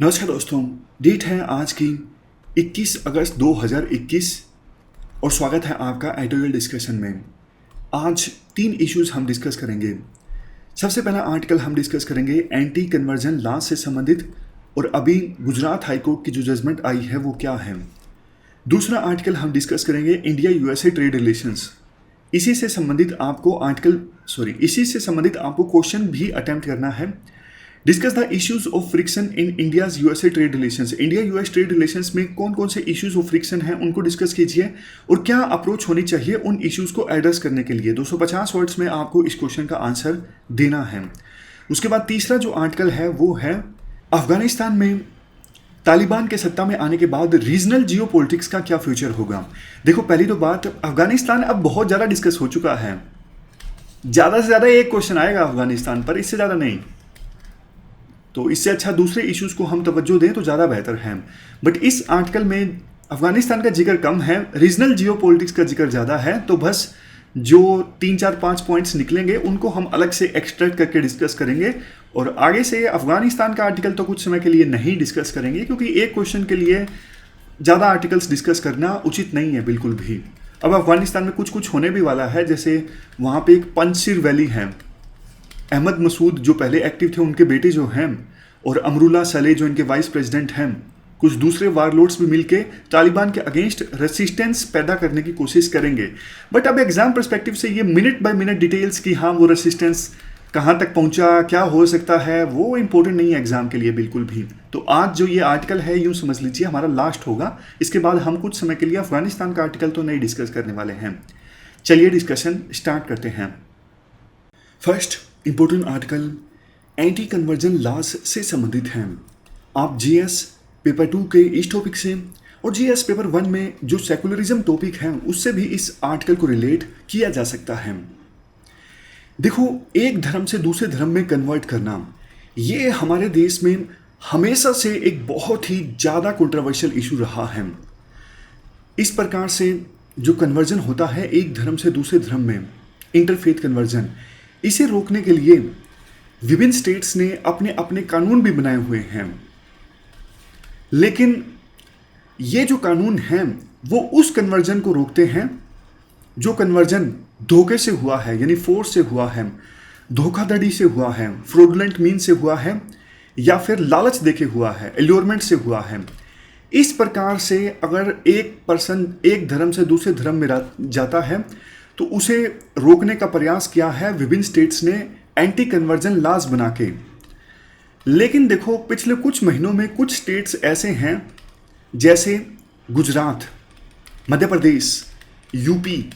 नमस्कार दोस्तों। डेट है आज की 21 अगस्त 2021 और स्वागत है आपका एडिटोरियल डिस्कशन में। आज 3 इश्यूज हम डिस्कस करेंगे। सबसे पहला आर्टिकल हम डिस्कस करेंगे एंटी कन्वर्जन लॉ से संबंधित और अभी गुजरात हाईकोर्ट की जो जजमेंट आई है वो क्या है। दूसरा आर्टिकल हम डिस्कस करेंगे इंडिया यूएसए ट्रेड रिलेशंस। इसी से संबंधित आपको क्वेश्चन भी अटेम्प्ट करना है। Discuss the issues of friction in India's USA trade relations. India US trade relations में कौन कौन से इश्यूज ऑफ फ्रिक्शन हैं उनको डिस्कस कीजिए और क्या अप्रोच होनी चाहिए उन इश्यूज को एड्रेस करने के लिए। 250 वर्ड्स में आपको इस क्वेश्चन का आंसर देना है। उसके बाद तीसरा जो आर्टिकल है वो है अफगानिस्तान में तालिबान के सत्ता में आने के बाद रीजनल जियो पॉलिटिक्स का क्या फ्यूचर होगा। देखो, पहली तो बात, अफगानिस्तान अब बहुत ज़्यादा डिस्कस हो चुका है। ज़्यादा से ज़्यादा एक क्वेश्चन आएगा अफगानिस्तान पर, इससे ज़्यादा नहीं। तो इससे अच्छा दूसरे इश्यूज को हम तवज्जो दें तो ज़्यादा बेहतर है। बट इस आर्टिकल में अफगानिस्तान का जिक्र कम है, रीजनल जियो पॉलिटिक्स का जिक्र ज़्यादा है। तो बस जो 3 4 5 पॉइंट्स निकलेंगे उनको हम अलग से एक्सट्रैक्ट करके डिस्कस करेंगे और आगे से अफगानिस्तान का आर्टिकल तो कुछ समय के लिए नहीं डिस्कस करेंगे, क्योंकि एक क्वेश्चन के लिए ज़्यादा आर्टिकल्स डिस्कस करना उचित नहीं है बिल्कुल भी। अब अफगानिस्तान में कुछ कुछ होने भी वाला है, जैसे वहाँ पे एक पंजशीर वैली है, अहमद मसूद जो पहले एक्टिव थे उनके बेटे जो हैं, और अमरुल्ला सलेह जो इनके वाइस प्रेसिडेंट हैं, कुछ दूसरे वारलोड्स भी मिलके तालिबान के अगेंस्ट रेसिस्टेंस पैदा करने की कोशिश करेंगे। बट अब एग्जाम पर्सपेक्टिव से ये मिनट बाय मिनट डिटेल्स की हाँ वो रेसिस्टेंस कहाँ तक पहुँचा, क्या हो सकता है, वो इंपॉर्टेंट नहीं है एग्जाम के लिए बिल्कुल भी। तो आज जो ये आर्टिकल है यूँ समझ लीजिए हमारा लास्ट होगा। इसके बाद हम कुछ समय के लिए अफगानिस्तान का आर्टिकल तो नहीं डिस्कस करने वाले हैं। चलिए डिस्कशन स्टार्ट करते हैं। First important article anti conversion laws से संबंधित हैं। आप जीएस पेपर 2 के इस टॉपिक से और जीएस पेपर 1 में जो सेकुलरिज्म टॉपिक है उससे भी इस आर्टिकल को रिलेट किया जा सकता है। देखो, एक धर्म से दूसरे धर्म में कन्वर्ट करना ये हमारे देश में हमेशा से एक बहुत ही ज़्यादा कंट्रोवर्शियल इशू रहा है। इस प्रकार से जो कन्वर्जन होता है एक धर्म से दूसरे धर्म में, इंटरफेथ कन्वर्जन, इसे रोकने के लिए विभिन्न स्टेट्स ने अपने अपने कानून भी बनाए हुए हैं। लेकिन ये जो कानून हैं वो उस कन्वर्जन को रोकते हैं जो कन्वर्जन धोखे से हुआ है, यानी फोर्स से हुआ है, धोखाधड़ी से हुआ है, फ्रॉडुलेंट मीन से हुआ है, या फिर लालच देके हुआ है, एल्योरमेंट से हुआ है। इस प्रकार से अगर एक पर्सन एक धर्म से दूसरे धर्म में जाता है तो उसे रोकने का प्रयास किया है विभिन्न स्टेट्स ने एंटी कन्वर्जन लॉज बना के। लेकिन देखो, पिछले कुछ महीनों में कुछ स्टेट्स ऐसे हैं जैसे गुजरात, मध्य प्रदेश, यूपी,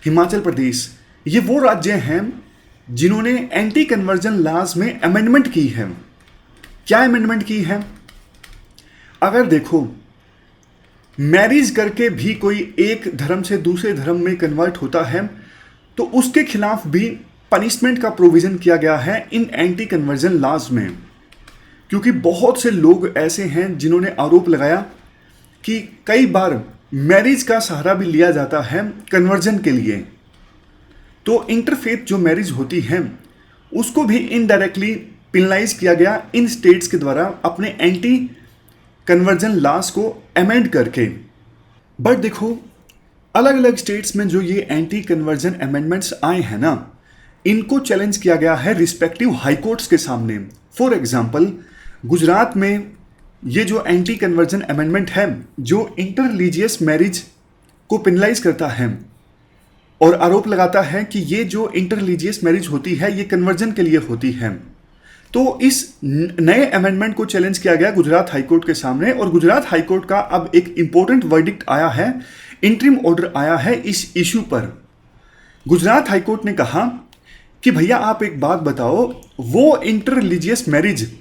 हिमाचल प्रदेश, ये वो राज्य हैं जिन्होंने एंटी कन्वर्जन लॉज में अमेंडमेंट की है। क्या अमेंडमेंट की है? अगर देखो, मैरिज करके भी कोई एक धर्म से दूसरे धर्म में कन्वर्ट होता है तो उसके खिलाफ भी पनिशमेंट का प्रोविजन किया गया है इन एंटी कन्वर्जन लॉज में। क्योंकि बहुत से लोग ऐसे हैं जिन्होंने आरोप लगाया कि कई बार मैरिज का सहारा भी लिया जाता है कन्वर्जन के लिए। तो इंटरफेथ जो मैरिज होती है उसको भी इनडायरेक्टली पिनलाइज किया गया इन स्टेट्स के द्वारा अपने एंटी कन्वर्जन लॉज को अमेंड करके। बट देखो, अलग अलग स्टेट्स में जो ये एंटी कन्वर्जन अमेंडमेंट्स आए हैं ना, इनको चैलेंज किया गया है रिस्पेक्टिव हाई कोर्ट्स के सामने। फॉर एग्जांपल, गुजरात में ये जो एंटी कन्वर्जन अमेंडमेंट है जो इंटर रिलीजियस मैरिज को पेनलाइज करता है और आरोप लगाता है कि ये जो इंटर रिलीजियस मैरिज होती है ये कन्वर्जन के लिए होती है, तो इस नए अमेंडमेंट को चैलेंज किया गया गुजरात हाईकोर्ट के सामने। और गुजरात हाईकोर्ट का अब एक इंपॉर्टेंट वर्डिक्ट आया है, इंटरिम ऑर्डर आया है इस इशू पर। गुजरात हाईकोर्ट ने कहा कि भैया आप एक बात बताओ, वो इंटर रिलीजियस मैरिज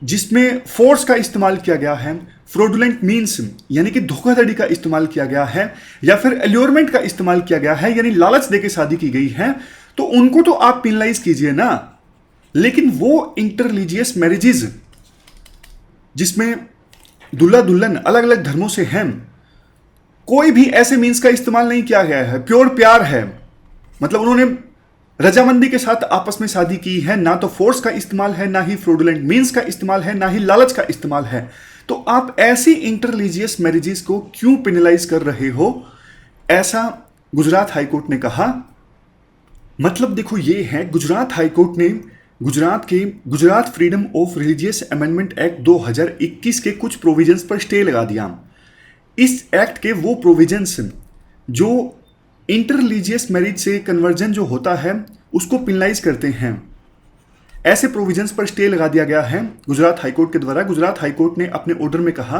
जिसमें फोर्स का इस्तेमाल किया गया है, फ्रॉडुलेंट मीन्स यानी कि धोखाधड़ी का इस्तेमाल किया गया है, या फिर एल्योरमेंट का इस्तेमाल किया गया है यानी लालच देके शादी की गई है, तो उनको तो आप पिनलाइज कीजिए ना। लेकिन वो इंटर रिलीजियस मैरिजेज जिसमें दुल्हा दुल्हन अलग अलग धर्मों से हैं, कोई भी ऐसे मीन्स का इस्तेमाल नहीं किया गया है, प्योर प्यार है, मतलब उन्होंने रजामंदी के साथ आपस में शादी की है, ना तो फोर्स का इस्तेमाल है, ना ही फ्रॉडुलेंट मीन्स का इस्तेमाल है, ना ही लालच का इस्तेमाल है, तो आप ऐसी इंटररिलीजियस मैरिजेस को क्यों पेनलाइज कर रहे हो? ऐसा गुजरात हाईकोर्ट ने कहा। मतलब देखो ये है, गुजरात हाईकोर्ट ने Gujarat freedom of religious amendment act 2021 के कुछ प्रोविजंस पर स्टे लगा दिया। इस एक्ट के वो प्रोविजंस जो इंटररिलीजियस मैरिज से कन्वर्जन जो होता है उसको पिनलाइज करते हैं, ऐसे प्रोविजंस पर स्टे लगा दिया गया है गुजरात हाईकोर्ट के द्वारा। गुजरात हाईकोर्ट ने अपने ऑर्डर में कहा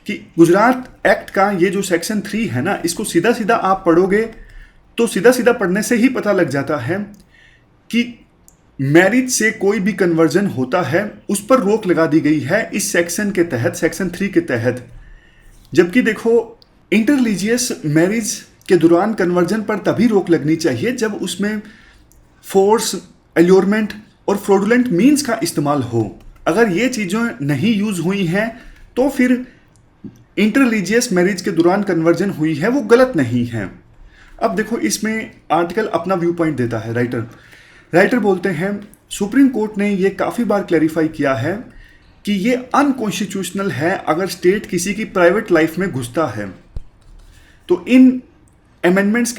कि गुजरात एक्ट का ये जो सेक्शन 3 है ना, इसको सीधा सीधा आप पढ़ोगे तो सीधा सीधा पढ़ने से ही पता लग जाता है कि मैरिज से कोई भी कन्वर्जन होता है उस पर रोक लगा दी गई है इस सेक्शन के तहत, सेक्शन 3 के तहत। जबकि देखो इंटररिलीजियस मैरिज के दौरान कन्वर्जन पर तभी रोक लगनी चाहिए जब उसमें फोर्स, एल्योरमेंट और फ्रॉडुलेंट मीन्स का इस्तेमाल हो। अगर ये चीज़ें नहीं यूज हुई हैं तो फिर इंटररिलीजियस मैरिज के दौरान कन्वर्जन हुई है वो गलत नहीं है। अब देखो इसमें आर्टिकल अपना व्यू पॉइंट देता है। राइटर बोलते हैं सुप्रीम कोर्ट ने ये काफ़ी बार क्लैरिफाई किया है कि ये अनकॉन्स्टिट्यूशनल है अगर स्टेट किसी की प्राइवेट लाइफ में घुसता है। तो इन अमेंडमेंट्स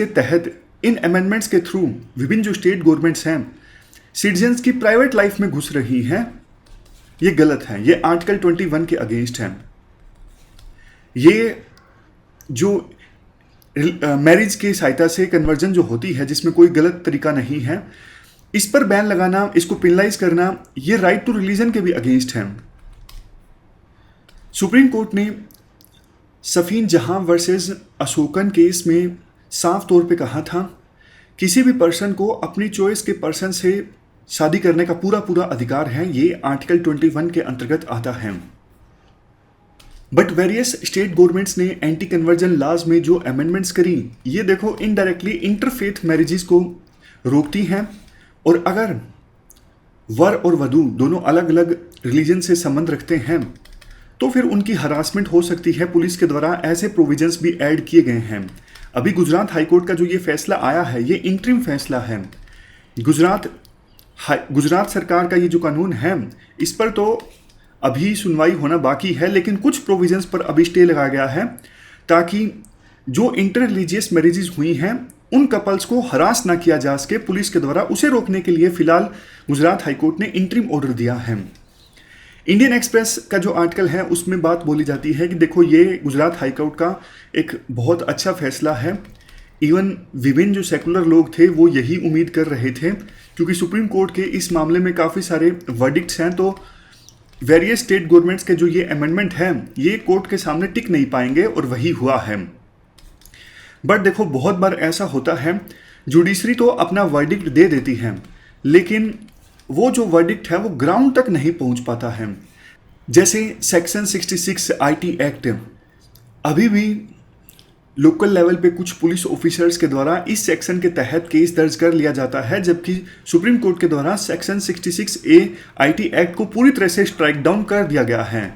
के थ्रू विभिन्न जो स्टेट गवर्नमेंट्स हैं सिटीजन्स की प्राइवेट लाइफ में घुस रही हैं, ये गलत है, ये आर्टिकल 21 के अगेंस्ट है। ये जो मैरिज की सहायता से कन्वर्जन जो होती है जिसमें कोई गलत तरीका नहीं है, इस पर बैन लगाना, इसको पेनलाइज करना, ये राइट टू रिलीजन के भी अगेंस्ट है। सुप्रीम कोर्ट ने सफीन जहां वर्सेस अशोकन केस में साफ तौर पे कहा था किसी भी पर्सन को अपनी चॉइस के पर्सन से शादी करने का पूरा अधिकार है, ये आर्टिकल 21 के अंतर्गत आता है। बट वेरियस स्टेट गवर्नमेंट्स ने एंटी कन्वर्जन लॉज में जो अमेंडमेंट्स करी, ये देखो इनडायरेक्टली इंटरफेथ मैरिजेस को रोकती हैं। और अगर वर और वधू दोनों अलग अलग रिलीजन से संबंध रखते हैं तो फिर उनकी हरासमेंट हो सकती है पुलिस के द्वारा। ऐसे प्रोविजंस भी ऐड किए गए हैं। अभी गुजरात हाईकोर्ट का जो ये फैसला आया है ये इंटरिम फैसला है। गुजरात सरकार का ये जो कानून है इस पर तो अभी सुनवाई होना बाकी है, लेकिन कुछ प्रोविजंस पर अभी स्टे लगाया गया है ताकि जो इंटर रिलीजियस मैरिजेस हुई हैं उन कपल्स को हरास ना किया जा सके पुलिस के द्वारा। उसे रोकने के लिए फिलहाल गुजरात हाईकोर्ट ने इंटरिम ऑर्डर दिया है। इंडियन एक्सप्रेस का जो आर्टिकल है उसमें बात बोली जाती है कि देखो ये गुजरात हाईकोर्ट का एक बहुत अच्छा फैसला है। इवन विभिन्न जो सेकुलर लोग थे वो यही उम्मीद कर रहे थे, क्योंकि सुप्रीम कोर्ट के इस मामले में काफ़ी सारे वर्डिक्ट्स हैं, तो वेरियस स्टेट गवर्नमेंट्स के जो ये अमेंडमेंट है ये कोर्ट के सामने टिक नहीं पाएंगे, और वही हुआ है। बट देखो बहुत बार ऐसा होता है, जुडिशरी तो अपना वर्डिक्ट दे देती है, लेकिन वो जो वर्डिक्ट है वो ग्राउंड तक नहीं पहुंच पाता है। जैसे सेक्शन 66 आईटी एक्ट, अभी भी लोकल लेवल पे कुछ पुलिस ऑफिसर्स के द्वारा इस सेक्शन के तहत केस दर्ज कर लिया जाता है, जबकि सुप्रीम कोर्ट के द्वारा सेक्शन 66A आईटी एक्ट को पूरी तरह से स्ट्राइक डाउन कर दिया गया है।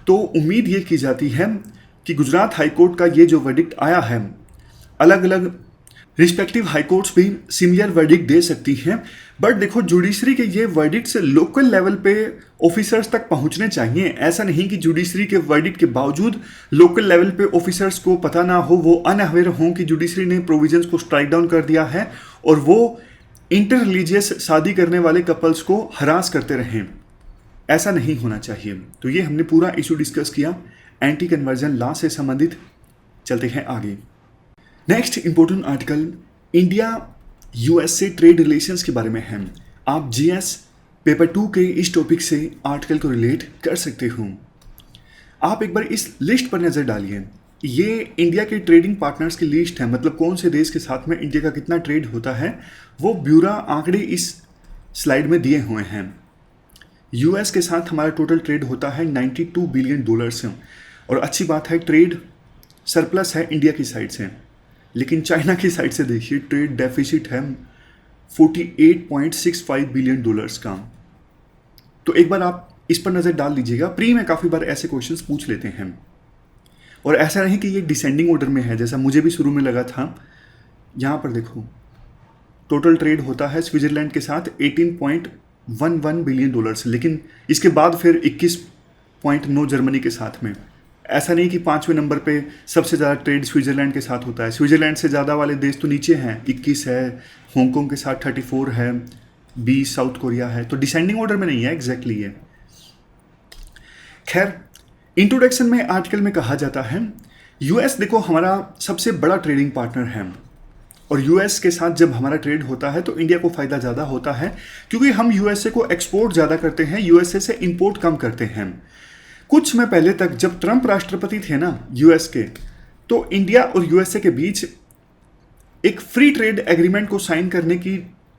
तो उम्मीद ये की जाती है कि गुजरात हाईकोर्ट का ये जो वर्डिक्ट आया है, अलग अलग रिस्पेक्टिव हाईकोर्ट्स भी सिमिलर वर्डिक्ट दे सकती हैं। बट देखो जुडिशरी के ये वर्डिक्ट से लोकल लेवल पे ऑफिसर्स तक पहुंचने चाहिए। ऐसा नहीं कि जुडिशरी के वर्डिक्ट के बावजूद लोकल लेवल पे ऑफिसर्स को पता ना हो, वो अनअवेयर हों कि जुडिशरी ने प्रोविजंस को स्ट्राइक डाउन कर दिया है और वो इंटर रिलीजियस शादी करने वाले कपल्स को हरास करते रहें। ऐसा नहीं होना चाहिए। तो ये हमने पूरा इशू डिस्कस किया एंटी कन्वर्जन लॉ से संबंधित। चलते हैं आगे। Next important article India US से ट्रेड रिलेशंस के बारे में है। आप जीएस पेपर 2 के इस टॉपिक से आर्टिकल को रिलेट कर सकते हो। आप एक बार इस लिस्ट पर नज़र डालिए। ये इंडिया के ट्रेडिंग पार्टनर्स की लिस्ट है, मतलब कौन से देश के साथ में इंडिया का कितना ट्रेड होता है वो ब्यूरा आंकड़े इस स्लाइड में दिए हुए हैं। यूएस के साथ हमारा टोटल ट्रेड होता है $92 बिलियन से, और अच्छी बात है ट्रेड सरप्लस है इंडिया की साइड से। लेकिन चाइना की साइड से देखिए ट्रेड डेफिसिट है $48.65 बिलियन का। तो एक बार आप इस पर नज़र डाल लीजिएगा। प्री में काफ़ी बार ऐसे क्वेश्चंस पूछ लेते हैं, और ऐसा नहीं कि ये डिसेंडिंग ऑर्डर में है जैसा मुझे भी शुरू में लगा था। यहाँ पर देखो टोटल ट्रेड होता है स्विट्जरलैंड के साथ 18.11 बिलियन डॉलर्स, लेकिन इसके बाद फिर 21.9 जर्मनी के साथ में। ऐसा नहीं कि 5वें नंबर पे सबसे ज़्यादा ट्रेड स्विट्जरलैंड के साथ होता है। स्विट्जरलैंड से ज़्यादा वाले देश तो नीचे हैं, 21 है, हांगकांग के साथ 34 है, 20 साउथ कोरिया है, तो डिसेंडिंग ऑर्डर में नहीं है एग्जैक्टली ये। खैर, इंट्रोडक्शन में आर्टिकल में कहा जाता है यूएस देखो हमारा सबसे बड़ा ट्रेडिंग पार्टनर है, और यूएस के साथ जब हमारा ट्रेड होता है तो इंडिया को फ़ायदा ज़्यादा होता है, क्योंकि हम यूएसए को एक्सपोर्ट ज़्यादा करते हैं, यूएसए से इंपोर्ट कम करते हैं। कुछ समय पहले तक जब ट्रंप राष्ट्रपति थे ना यूएस के, तो इंडिया और यूएसए के बीच एक फ्री ट्रेड एग्रीमेंट को साइन करने की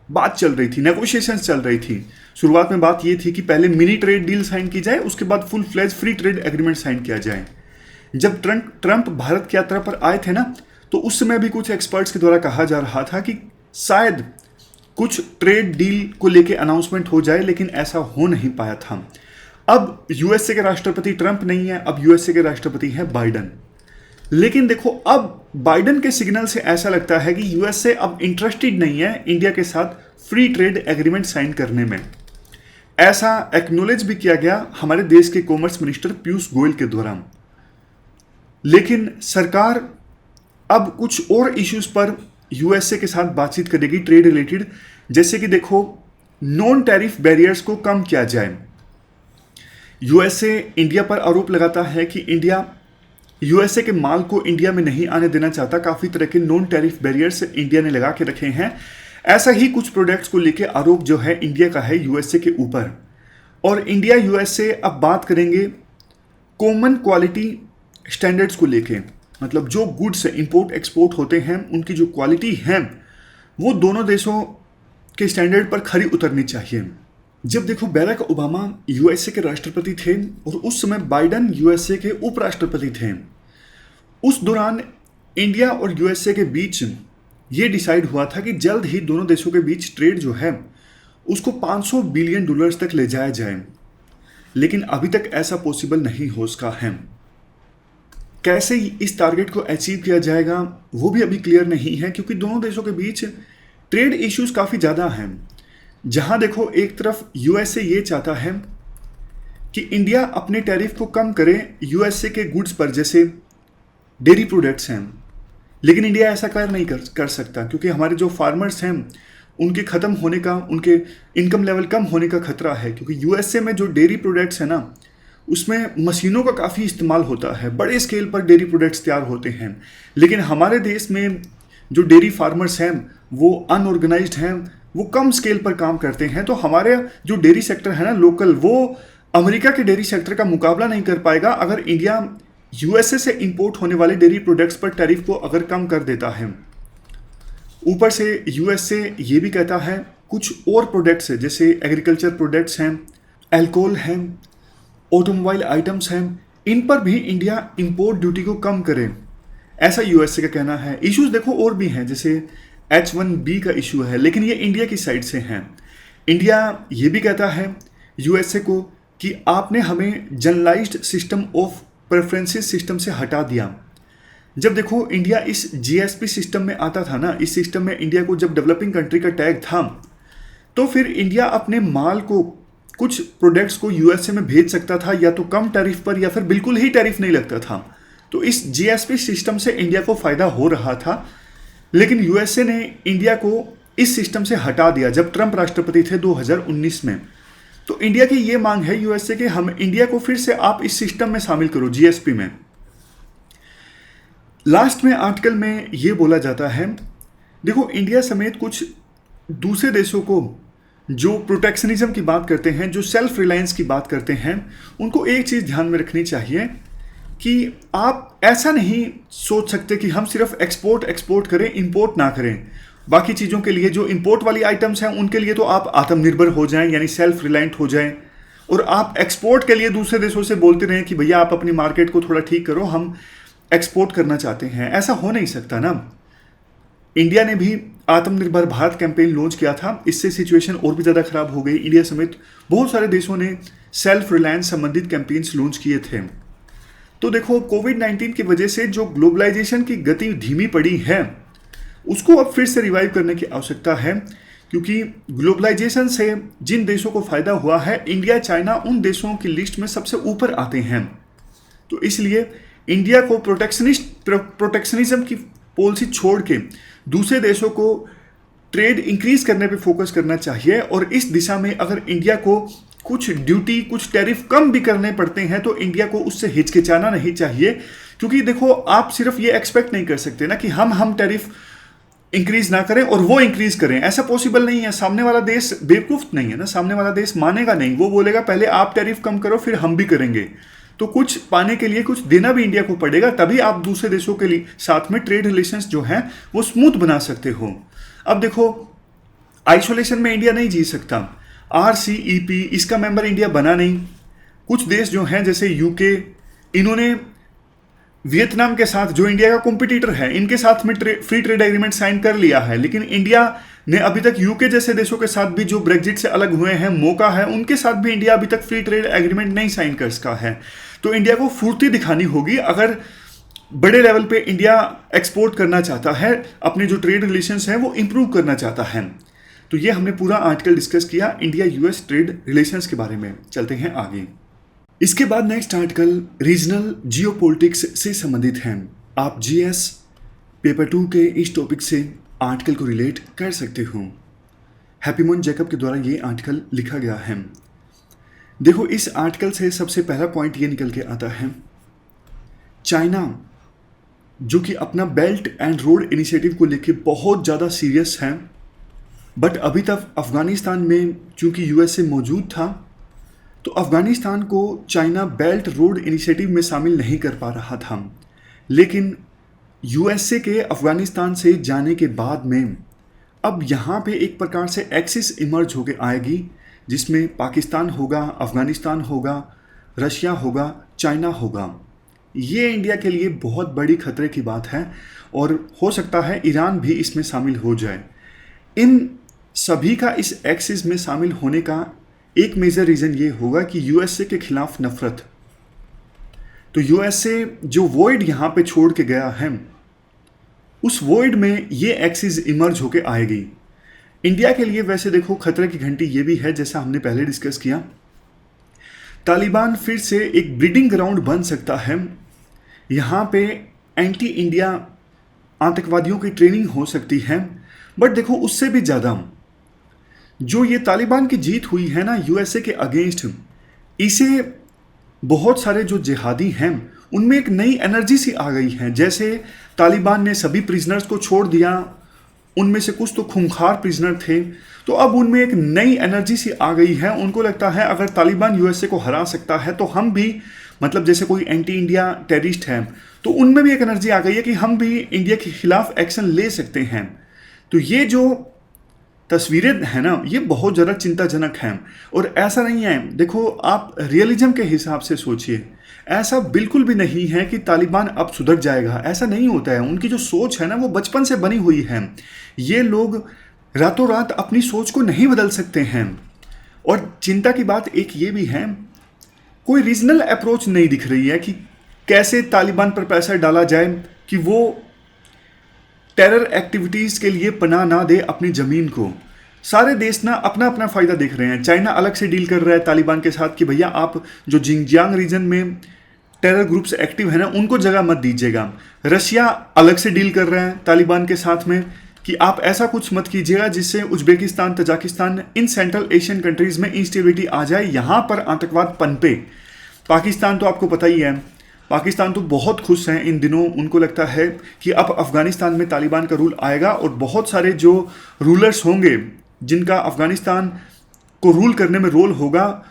बात चल रही थी, नेगोशिएशंस चल रही थी। शुरुआत में बात ये थी कि पहले मिनी ट्रेड डील साइन की जाए, उसके बाद full fledge free trade agreement sign किया जाए। जब ट्रंप भारत की यात्रा पर आए थे ना, तो उस समय भी कुछ एक्सपर्ट्स के द्वारा कहा जा रहा था कि शायद कुछ ट्रेड डील को लेके अनाउंसमेंट हो जाए, लेकिन ऐसा हो नहीं पाया था। अब यूएसए के राष्ट्रपति ट्रंप नहीं है, अब यूएसए के राष्ट्रपति हैं बाइडन। लेकिन देखो, अब बाइडन के सिग्नल से ऐसा लगता है कि यूएसए अब इंटरेस्टेड नहीं है इंडिया के साथ फ्री ट्रेड एग्रीमेंट साइन करने में। ऐसा एक्नॉलेज भी किया गया हमारे देश के कॉमर्स मिनिस्टर पीयूष गोयल के द्वारा। लेकिन सरकार अब कुछ और इश्यूज पर यूएसए के साथ बातचीत करेगी ट्रेड रिलेटेड, जैसे कि देखो नॉन टैरिफ बैरियर्स को कम किया जाए। यूएसए इंडिया पर आरोप लगाता है कि इंडिया यूएसए के माल को इंडिया में नहीं आने देना चाहता। काफ़ी तरह के नॉन टैरिफ बैरियर्स इंडिया ने लगा के रखे हैं। ऐसा ही कुछ प्रोडक्ट्स को लेके आरोप जो है इंडिया का है यूएसए के ऊपर। और इंडिया यूएसए अब बात करेंगे कॉमन क्वालिटी स्टैंडर्ड्स को लेके, मतलब जो गुड्स इंपोर्ट एक्सपोर्ट होते हैं उनकी जो क्वालिटी है वो दोनों देशों के स्टैंडर्ड पर खरी उतरनी चाहिए। जब देखो बैरक ओबामा यूएसए के राष्ट्रपति थे और उस समय बाइडन यूएसए के उपराष्ट्रपति थे, उस दौरान इंडिया और यूएसए के बीच ये डिसाइड हुआ था कि जल्द ही दोनों देशों के बीच ट्रेड जो है उसको 500 बिलियन डॉलर्स तक ले जाया जाए, लेकिन अभी तक ऐसा पॉसिबल नहीं हो सका है। कैसे इस टारगेट को अचीव किया जाएगा वो भी अभी क्लियर नहीं है, क्योंकि दोनों देशों के बीच ट्रेड इश्यूज काफ़ी ज़्यादा हैं। जहां देखो एक तरफ यूएसए ये चाहता है कि इंडिया अपने टैरिफ को कम करे यूएसए के गुड्स पर, जैसे डेयरी प्रोडक्ट्स हैं, लेकिन इंडिया ऐसा नहीं कर सकता, क्योंकि हमारे जो फार्मर्स हैं उनके ख़त्म होने का, उनके इनकम लेवल कम होने का खतरा है। क्योंकि यूएसए में जो डेयरी प्रोडक्ट्स है ना, उसमें मशीनों का काफ़ी इस्तेमाल होता है, बड़े स्केल पर डेयरी प्रोडक्ट्स तैयार होते हैं। लेकिन हमारे देश में जो डेयरी फार्मर्स हैं वो अनऑर्गेनाइज्ड हैं, वो कम स्केल पर काम करते हैं। तो हमारे जो डेयरी सेक्टर है ना लोकल, वो अमेरिका के डेयरी सेक्टर का मुकाबला नहीं कर पाएगा अगर इंडिया यूएसए से इंपोर्ट होने वाले डेयरी प्रोडक्ट्स पर टैरिफ को अगर कम कर देता है। ऊपर से यूएसए ये भी कहता है कुछ और प्रोडक्ट्स है, जैसे एग्रीकल्चर प्रोडक्ट्स हैं, अल्कोहल हैं, ऑटोमोबाइल आइटम्स हैं, इन पर भी इंडिया इंपोर्ट ड्यूटी को कम करे, ऐसा यूएसए का कहना है। इश्यूज देखो और भी हैं, जैसे H1B का इशू है, लेकिन ये इंडिया की साइड से हैं। इंडिया ये भी कहता है यूएसए को कि आपने हमें generalised system of preferences system से हटा दिया। जब देखो इंडिया इस जीएसपी सिस्टम में आता था ना, इस सिस्टम में इंडिया को जब डेवलपिंग कंट्री का टैग था, तो फिर इंडिया अपने माल को, कुछ प्रोडक्ट्स को यूएसए में भेज सकता था, या तो कम टैरिफ पर या फिर बिल्कुल ही टैरिफ नहीं लगता था। तो इस जीएसपी सिस्टम से इंडिया को फ़ायदा हो रहा था, लेकिन यूएसए ने इंडिया को इस सिस्टम से हटा दिया जब ट्रंप राष्ट्रपति थे 2019 में। तो इंडिया की ये मांग है यूएसए के, हम इंडिया को फिर से आप इस सिस्टम में शामिल करो, जीएसपी में। लास्ट में आर्टिकल में ये बोला जाता है, देखो इंडिया समेत कुछ दूसरे देशों को जो प्रोटेक्शनिज्म की बात करते हैं, जो सेल्फ रिलायंस की बात करते हैं, उनको एक चीज़ ध्यान में रखनी चाहिए कि आप ऐसा नहीं सोच सकते कि हम सिर्फ एक्सपोर्ट करें, इंपोर्ट ना करें। बाकी चीज़ों के लिए, जो इंपोर्ट वाली आइटम्स हैं उनके लिए तो आप आत्मनिर्भर हो जाएं, यानी सेल्फ रिलायंट हो जाएं, और आप एक्सपोर्ट के लिए दूसरे देशों से बोलते रहें कि भैया आप अपनी मार्केट को थोड़ा ठीक करो, हम एक्सपोर्ट करना चाहते हैं। ऐसा हो नहीं सकता ना। इंडिया ने भी आत्मनिर्भर भारत कैंपेन लॉन्च किया था, इससे सिचुएशन और भी ज़्यादा खराब हो गई। इंडिया समेत बहुत सारे देशों ने सेल्फ रिलायंस संबंधित कैंपेन्स लॉन्च किए थे। तो देखो कोविड-19 की वजह से जो ग्लोबलाइजेशन की गति धीमी पड़ी है, उसको अब फिर से रिवाइव करने की आवश्यकता है, क्योंकि ग्लोबलाइजेशन से जिन देशों को फायदा हुआ है, इंडिया चाइना उन देशों की लिस्ट में सबसे ऊपर आते हैं। तो इसलिए इंडिया को प्रोटेक्शनिज्म की पॉलिसी छोड़ के दूसरे देशों को ट्रेड इंक्रीज करने पे फोकस करना चाहिए। और इस दिशा में अगर इंडिया को कुछ ड्यूटी, कुछ टैरिफ कम भी करने पड़ते हैं तो इंडिया को उससे हिचकिचाना नहीं चाहिए, क्योंकि देखो आप सिर्फ ये एक्सपेक्ट नहीं कर सकते ना कि हम टैरिफ इंक्रीज ना करें और वो इंक्रीज करें, ऐसा पॉसिबल नहीं है। सामने वाला देश बेवकूफ नहीं है ना, सामने वाला देश मानेगा नहीं, वो बोलेगा पहले आप टैरिफ कम करो फिर हम भी करेंगे। तो कुछ पाने के लिए कुछ देना भी इंडिया को पड़ेगा, तभी आप दूसरे देशों के लिए साथ में ट्रेड रिलेशंस जो हैं वो स्मूथ बना सकते हो। अब देखो आइसोलेशन में इंडिया नहीं जी सकता, RCEP इसका मेंबर इंडिया बना नहीं। कुछ देश जो हैं जैसे यूके, इन्होंने वियतनाम के साथ जो इंडिया का कॉम्पिटिटर है, इनके साथ में फ्री ट्रेड एग्रीमेंट साइन कर लिया है, लेकिन इंडिया ने अभी तक यूके जैसे देशों के साथ भी जो ब्रेग्जिट से अलग हुए हैं, मौका है, उनके साथ भी इंडिया अभी तक फ्री ट्रेड एग्रीमेंट नहीं साइन कर सका है। तो इंडिया को फुर्ती दिखानी होगी अगर बड़े लेवल पे इंडिया एक्सपोर्ट करना चाहता है, अपने जो ट्रेड रिलेशंस हैं वो इंप्रूव करना चाहता है। तो ये हमने पूरा आर्टिकल डिस्कस किया इंडिया US ट्रेड रिलेशंस के बारे में। चलते हैं आगे। इसके बाद नेक्स्ट आर्टिकल रीजनल जियोपॉलिटिक्स से संबंधित है। आप GS पेपर 2 के इस टॉपिक से आर्टिकल को रिलेट कर सकते हो। हैप्पीमोन जैकब के द्वारा ये आर्टिकल लिखा गया है। देखो इस आर्टिकल से सबसे पहला पॉइंट ये निकल के आता है, चाइना जो कि अपना बेल्ट एंड रोड इनिशिएटिव को लेके बहुत ज़्यादा सीरियस है, बट अभी तक अफगानिस्तान में चूंकि USA मौजूद था तो अफगानिस्तान को चाइना बेल्ट रोड इनिशिएटिव में शामिल नहीं कर पा रहा था। लेकिन USA के अफगानिस्तान से जाने के बाद में अब यहाँ पे एक प्रकार से एक्सिस इमर्ज होके आएगी, जिसमें पाकिस्तान होगा, अफगानिस्तान होगा, रशिया होगा, चाइना होगा। ये इंडिया के लिए बहुत बड़ी खतरे की बात है और हो सकता है ईरान भी इसमें शामिल हो जाए। इन सभी का इस एक्सिस में शामिल होने का एक मेजर रीज़न ये होगा कि USA के खिलाफ नफरत। तो USA जो वॉइड यहाँ पे छोड़ के गया है, उस वॉइड में ये एक्सिस इमर्ज होके आएगी। इंडिया के लिए वैसे देखो खतरे की घंटी ये भी है, जैसा हमने पहले डिस्कस किया, तालिबान फिर से एक ब्रीडिंग ग्राउंड बन सकता है। यहाँ पे एंटी इंडिया आतंकवादियों की ट्रेनिंग हो सकती है। बट देखो उससे भी ज़्यादा जो ये तालिबान की जीत हुई है ना USA के अगेंस्ट, इसे बहुत सारे जो जिहादी हैं उनमें एक नई एनर्जी सी आ गई है। जैसे तालिबान ने सभी प्रिजनर्स को छोड़ दिया, उनमें से कुछ तो खूंखार प्रिजनर थे, तो अब उनमें एक नई एनर्जी सी आ गई है। उनको लगता है अगर तालिबान USA को हरा सकता है तो हम भी, मतलब जैसे कोई एंटी इंडिया टेररिस्ट है तो उनमें भी एक एनर्जी आ गई है कि हम भी इंडिया के खिलाफ एक्शन ले सकते हैं। तो ये जो तस्वीरें हैं ना, ये बहुत ज़्यादा चिंताजनक हैं। और ऐसा नहीं है, देखो आप रियलिज्म के हिसाब से सोचिए, ऐसा बिल्कुल भी नहीं है कि तालिबान अब सुधर जाएगा, ऐसा नहीं होता है। उनकी जो सोच है ना वो बचपन से बनी हुई है। ये लोग रातों रात अपनी सोच को नहीं बदल सकते हैं। और चिंता की बात एक ये भी है, कोई रीजनल अप्रोच नहीं दिख रही है कि कैसे तालिबान पर प्रेशर डाला जाए कि वो टेरर एक्टिविटीज़ के लिए पनाह ना दे अपनी ज़मीन को। सारे देश ना अपना अपना फ़ायदा देख रहे हैं। चाइना अलग से डील कर रहा है तालिबान के साथ कि भैया आप जो जिंगजियांग रीजन में टेरर ग्रुप्स एक्टिव है ना उनको जगह मत दीजिएगा। रशिया अलग से डील कर रहा है तालिबान के साथ में कि आप ऐसा कुछ मत कीजिएगा जिससे Uzbekistan, Tajikistan, in central Asian countries में इंस्टेबिलिटी आ जाए, यहाँ पर आतंकवाद पनपे। पाकिस्तान तो आपको पता ही है, पाकिस्तान तो बहुत खुश हैं इन दिनों। उनको लगता है कि अब अफ़गानिस्तान में तालिबान का रूल आएगा और बहुत सारे जो रूलर्स होंगे जिनका अफ़गानिस्तान को रूल करने में रोल होगा,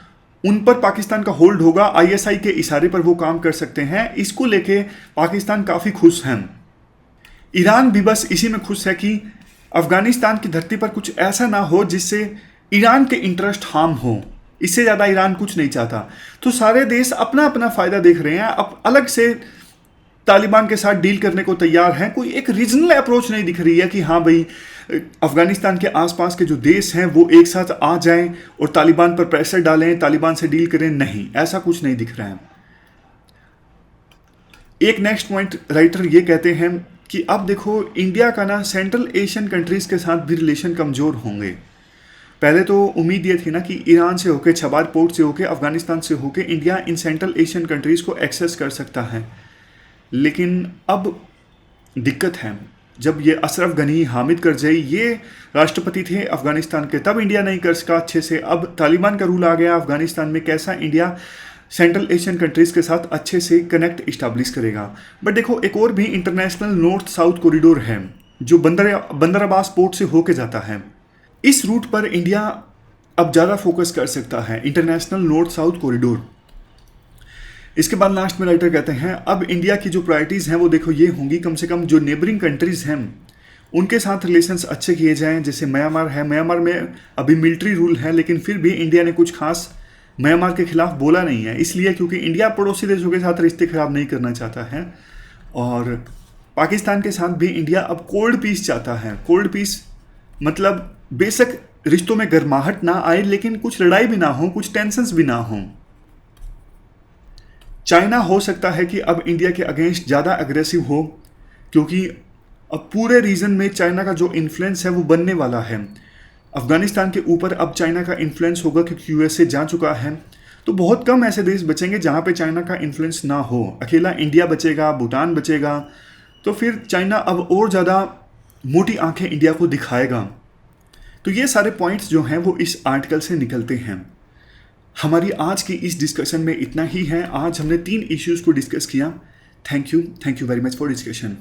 उन पर पाकिस्तान का होल्ड होगा। ISI के इशारे पर वो काम कर सकते हैं। इसको लेके पाकिस्तान काफ़ी खुश हैं। ईरान भी बस इसी में खुश है कि अफ़गानिस्तान की धरती पर कुछ ऐसा ना हो जिससे ईरान के इंटरेस्ट हार्म हो। इससे ज़्यादा ईरान कुछ नहीं चाहता। तो सारे देश अपना अपना फ़ायदा देख रहे हैं, अब अलग से तालिबान के साथ डील करने को तैयार हैं। कोई एक रीजनल अप्रोच नहीं दिख रही है कि हाँ भाई अफ़गानिस्तान के आसपास के जो देश हैं वो एक साथ आ जाएं और तालिबान पर प्रेशर डालें, तालिबान से डील करें। नहीं, ऐसा कुछ नहीं दिख रहा है। एक नेक्स्ट पॉइंट राइटर ये कहते हैं कि अब देखो इंडिया का ना सेंट्रल एशियन कंट्रीज़ के साथ भी रिलेशन कमज़ोर होंगे। पहले तो उम्मीद ये थी ना कि ईरान से होके, छबार पोर्ट से होके, अफ़गानिस्तान से होके India in central Asian countries को एक्सेस कर सकता है। लेकिन अब दिक्कत है, जब ये अशरफ गनी, हामिद करजई ये राष्ट्रपति थे अफ़गानिस्तान के, तब इंडिया नहीं कर सका अच्छे से। अब तालिबान का रूल आ गया अफ़गानिस्तान में, कैसा इंडिया सेंट्रल एशियन कंट्रीज़ के साथ अच्छे से कनेक्ट इस्टाब्लिश करेगा। बट देखो एक और भी इंटरनेशनल नॉर्थ साउथ कॉरिडोर है जो बंदर अब्बास पोर्ट से होके जाता है। इस रूट पर इंडिया अब ज़्यादा फोकस कर सकता है, इंटरनेशनल नॉर्थ साउथ कॉरिडोर। इसके बाद लास्ट में राइटर कहते हैं अब इंडिया की जो प्रायोरिटीज़ हैं वो देखो ये होंगी, कम से कम जो नेबरिंग कंट्रीज़ हैं उनके साथ रिलेशंस अच्छे किए जाएं। जैसे म्यांमार है, म्यांमार में अभी मिलिट्री रूल है, लेकिन फिर भी इंडिया ने कुछ खास म्यांमार के खिलाफ बोला नहीं है, इसलिए क्योंकि इंडिया पड़ोसी देशों के साथ रिश्ते खराब नहीं करना चाहता है। और पाकिस्तान के साथ भी इंडिया अब कोल्ड पीस चाहता है। कोल्ड पीस मतलब बेशक रिश्तों में गर्माहट ना आए, लेकिन कुछ लड़ाई भी ना हो, कुछ टेंशन्स भी ना हो। चाइना हो सकता है कि अब इंडिया के अगेंस्ट ज़्यादा अग्रेसिव हो, क्योंकि अब पूरे रीजन में चाइना का जो इन्फ्लुएंस है वो बनने वाला है। अफगानिस्तान के ऊपर अब चाइना का इन्फ्लुएंस होगा क्योंकि यूएसए जा चुका है, तो बहुत कम ऐसे देश बचेंगे जहाँ पे चाइना का इन्फ्लुएंस ना हो। अकेला इंडिया बचेगा, भूटान बचेगा, तो फिर चाइना अब और ज़्यादा मोटी आंखें इंडिया को दिखाएगा। तो ये सारे पॉइंट्स जो हैं वो इस आर्टिकल से निकलते हैं। हमारी आज की इस डिस्कशन में इतना ही है। आज हमने 3 इश्यूज़ को डिस्कस किया। Thank you very much for discussion.